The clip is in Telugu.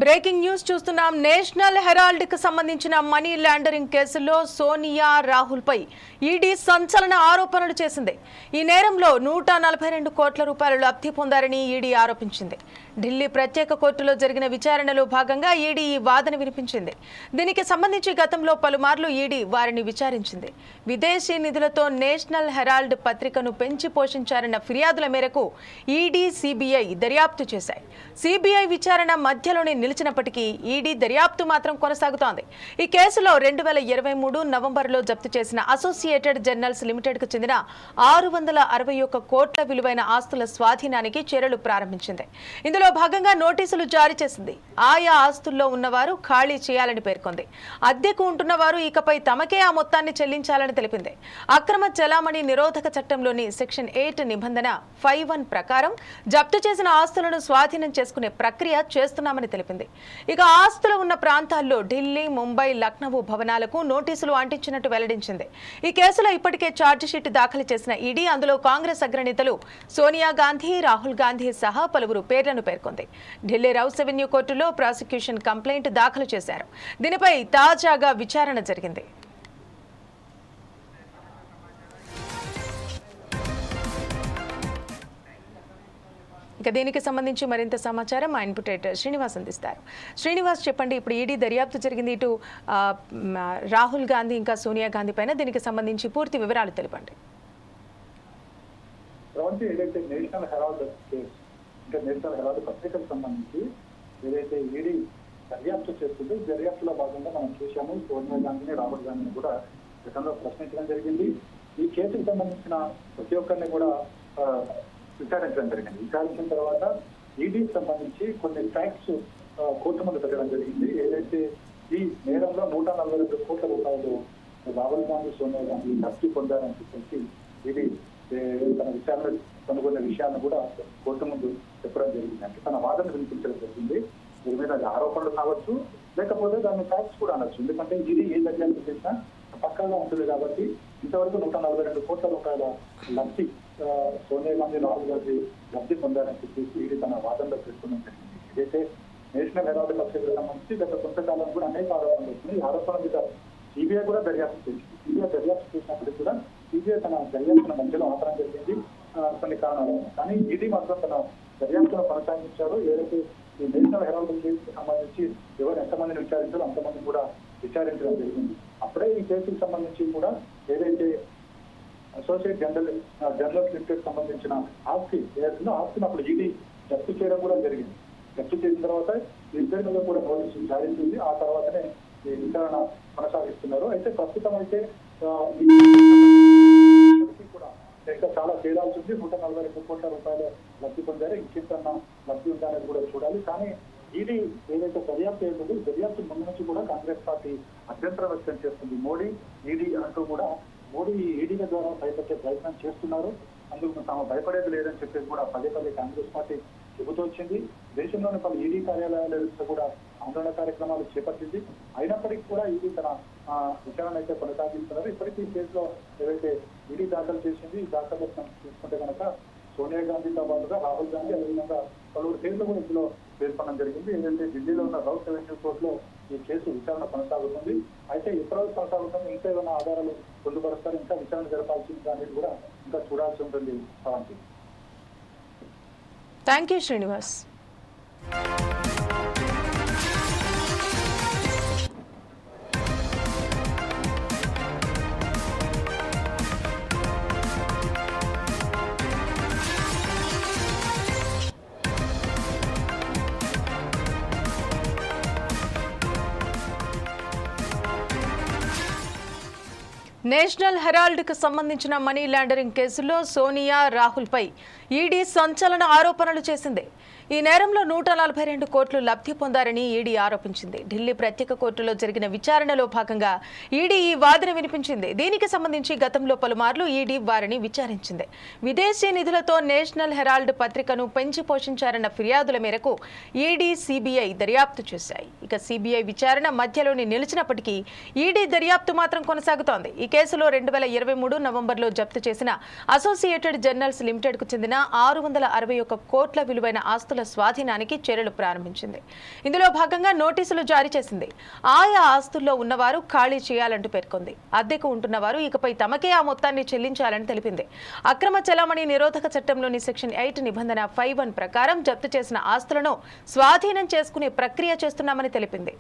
బ్రేకింగ్ న్యూస్ చూస్తున్నాం. నేషనల్ హెరాల్డ్ కి సంబంధించిన మనీ లాండరింగ్ కేసులో సోనియా రాహుల్ పై ఈడీ సంచలన ఆరోపణలు చేసింది. ఈ నేరంలో 142 కోట్ల రూపాయలు లబ్ధి పొందారని ఈడీ ఆరోపించింది. ఢిల్లీ ప్రత్యేక కోర్టులో జరిగిన విచారణలో భాగంగా ఈడీ ఈ వాదన వినిపించింది. దీనికి సంబంధించి గతంలో పలుమార్లు ఈడీ వారిని విచారించింది. విదేశీ నిధులతో నేషనల్ హెరాల్డ్ పత్రికను పెంచి పోషించారన్న ఫిర్యాదుల మేరకు ఈడీ, సిబిఐ దర్యాప్తు చేశాయి. సిబిఐ విచారణ మధ్యలోనే నిలిచినప్పటికీ ఈడీ దర్యాప్తు మాత్రం కొనసాగుతోంది. ఈ కేసులో 2023 నవంబర్లో జప్తు చేసిన అసోసియేటెడ్ జర్నల్స్ లిమిటెడ్కు చెందిన 661 కోట్ల విలువైన ఆస్తుల స్వాధీనానికి చర్యలు ప్రారంభించింది. ఇందులో భాగంగా నోటీసులు జారీ చేసింది. ఆయా ఆస్తుల్లో ఉన్నవారు ఖాళీ చేయాలని పేర్కొంది. అద్దెకు ఉంటున్న వారు ఇకపై తమకే ఆ మొత్తాన్ని చెల్లించాలని తెలిపింది. అక్రమ చలామణి నిరోధక చట్టంలోని సెక్షన్ 8 నిబంధన 5(1) ప్రకారం జప్తు చేసిన ఆస్తులను స్వాధీనం చేసుకునే ప్రక్రియ చేస్తున్నామని తెలిపింది. ఇక ఆస్తులు ఉన్న ప్రాంతాల్లో ఢిల్లీ, ముంబై, లక్నో భవనాలకు నోటీసులు అంటించినట్టు వెల్లడించింది. ఈ కేసులో ఇప్పటికే ఛార్జిషీట్ దాఖలు చేసిన ఈడీ అందులో కాంగ్రెస్ అగ్రనేతలు సోనియా గాంధీ, రాహుల్ గాంధీ సహా పలువురు పేర్లను పేర్కొంది. ఢిల్లీ రౌస్ అవెన్యూ కోర్టులో ప్రాసిక్యూషన్ కంప్లైంట్ దాఖలు చేశారు. దీనిపై తాజాగా విచారణ జరిగింది. ఇక దీనికి సంబంధించి మరింత సమాచారం మా ఇన్పుట్ ఎడిటర్ శ్రీనివాస్ అందిస్తారు. శ్రీనివాస్, చెప్పండి, ఇప్పుడు ఈడీ దర్యాప్తు జరిగింది. ఇటు రాహుల్ గాంధీ ఇంకా సోనియా గాంధీ పైన దీనికి సంబంధించి పూర్తి వివరాలు తెలిపండి. ఏదైతే నేషనల్ హెరాల్డ్ కేసు అంటే నేషనల్ హెరాల్డ్ పత్రికకు సంబంధించి ఏదైతే ఈడీ దర్యాప్తు చేస్తుందో దర్యాప్తులో భాగంగా మనం చూసాము. సోనియా గాంధీని, రాహుల్ గాంధీని కూడా గతంలో ప్రశ్నించడం జరిగింది. ఈ కేసుకు సంబంధించిన ప్రతి ఒక్కరిని కూడా విచారించడం జరిగింది. విచారించిన తర్వాత ఈడీకి సంబంధించి కొన్ని ఫ్యాక్ట్స్ కోర్టు ముందు పెట్టడం జరిగింది. ఏదైతే ఈ నేరంలో 142 కోట్ల రూపాయలు రాహుల్ గాంధీ, సోనియా గాంధీ లబ్ధి పొందారని చెప్పేసి ఈడీ తన విచారణ కనుగొన్న విషయాన్ని కూడా కోర్టు ముందు చెప్పడం జరిగింది. అంటే తన వాదన వినిపించడం జరిగింది. దీని మీద ఆరోపణలు కావచ్చు, లేకపోతే దాని ఫ్యాక్ట్స్ కూడా అనొచ్చు. ఎందుకంటే ఈడీ ఏ దర్యాప్తు చేసినా పక్కాగా ఉంటుంది కాబట్టి ఇంతవరకు 142 కోట్ల రూపాయల లబ్ధి సోనియా గాంధీ, రాహుల్ గాంధీ లబ్ధి పొందారని చెప్పేసి ఈడీ తన వాదనలో పేర్కొనడం జరిగింది. ఏదైతే నేషనల్ హెరాల్డ్ పత్రికలకు సంబంధించి గత కొంతకాలం కూడా అనేక ఆరోపణలు వస్తున్నాయి. ఈ ఆరోపణల మీద సిబిఐ కూడా దర్యాప్తు చేసింది. సిబిఐ దర్యాప్తు చేసినప్పటికీ కూడా సిబిఐ తన దర్యాప్తుల మధ్యలో ఆపడం జరిగింది కొన్ని కారణాలు. కానీ ఈడీ మాత్రం తన దర్యాప్తును కొనసాగించారు. ఏదైతే ఈ నేషనల్ హెరాల్డ్ కేసుకు సంబంధించి ఎవరు ఎంతమందిని విచారించారో అంతమంది కూడా విచారించడం జరిగింది. అప్పుడే ఈ కేసుకు సంబంధించి కూడా ఏదైతే అసోసియేట్ జర్నల్స్ లిమిటెడ్ సంబంధించిన ఆస్తి ఏదైతుందో ఆస్తిని అప్పుడు ఈడీ జప్తు చేయడం కూడా జరిగింది. జప్తు చేసిన తర్వాత ఇద్దరి మీద కూడా నోటీసులు జారీ చేసి ఆ తర్వాతనే ఈ విచారణ కొనసాగిస్తున్నారు. అయితే ప్రస్తుతం అయితే కూడా ఇంకా చాలా తేడాల్సి ఉంది. 142 కోట్ల రూపాయలు లబ్ధి పొందారు. ఇంకెంతన్నా లబ్ధి ఉందా అనేది కూడా చూడాలి. కానీ ఈడీ ఏదైతే దర్యాప్తు అవుతుందో దర్యాప్తు ముందు నుంచి కూడా కాంగ్రెస్ పార్టీ అభ్యంతరం వ్యక్తం చేస్తుంది. మోడీ, ఈడీ అంటూ కూడా మోడీ ఈడీల ద్వారా భయపెట్టే ప్రయత్నం చేస్తున్నారు. అందుకు తాము భయపడేది లేదని చెప్పేసి కూడా పదే కాంగ్రెస్ పార్టీ చెబుతూ వచ్చింది. దేశంలోని పలు ఈడీ కార్యాలయాల కూడా ఆందోళన కార్యక్రమాలు చేపట్టింది. అయినప్పటికీ కూడా ఈడీ తన విచారణ అయితే కొనసాగిస్తున్నారు. ఇప్పటికీ ఈ కేసులో ఏదైతే ఈడీ దాఖలు చేసింది ఈ దాఖలు తీసుకుంటే కనుక సోనియా గాంధీతో పాటుగా రాహుల్ గాంధీ అదేవిధంగా పలువురు కేసులు కూడా ఇందులో పేర్కొనడం జరిగింది. ఏంటంటే ఢిల్లీలో ఉన్న రౌస్ అవెన్యూ కోర్టులో ఈ కేసు విచారణ కొనసాగుతుంది. అయితే ఎప్పటివరకు కొనసాగుతుంది, ఇంకా ఏమైనా ఆధారాలు పొందుపరుస్తారు, ఇంకా విచారణ జరపాల్సింది అనేది కూడా ఇంకా చూడాల్సి ఉంటుంది. Thank you Srinivas. National Herald కు సంబంధించిన మనీ లాండరింగ్ కేసులో సోనియా, రాహుల్ పై ఈడీ సంచలన ఆరోపణలు చేసింది. ఈ నేరంలో 142 కోట్లు లబ్ధి పొందారని ఈడీ ఆరోపించింది. ఢిల్లీ ప్రత్యేక కోర్టులో జరిగిన విచారణలో భాగంగా ఈడీ ఈ వాదన వినిపించింది. దీనికి సంబంధించి గతంలో పలుమార్లు ఈడీ వారిని విచారించింది. విదేశీ నిధులతో నేషనల్ హెరాల్డ్ పత్రికను పెంచి పోషించారన్న ఫిర్యాదుల మేరకు ఈడీ, సిబిఐ దర్యాప్తు చేశాయి. ఇక సిబిఐ విచారణ మధ్యలోనే నిలిచినప్పటికీ ఈడీ దర్యాప్తు మాత్రం కొనసాగుతోంది. ఈ కేసులో 2023 నవంబర్లో జప్తు చేసిన అసోసియేటెడ్ జర్నల్స్ లిమిటెడ్కు చెందిన 661 కోట్ల విలువైన ఆస్తుల స్వాధీనానికి చర్యలు ప్రారంభించింది. ఇందులో భాగంగా నోటీసులు జారీ చేసింది. ఆయా ఆస్తుల్లో ఉన్నవారు ఖాళీ చేయాలంటూ పేర్కొంది. అద్దెకు ఉంటున్నవారు ఇకపై తమకే ఆ మొత్తాన్ని చెల్లించాలని తెలిపింది. అక్రమ చలామణి నిరోధక చట్టంలోని సెక్షన్ 8 నిబంధన 5(1) ప్రకారం జప్తు చేసిన ఆస్తులను స్వాధీనం చేసుకునే ప్రక్రియ చేస్తున్నామని తెలిపింది.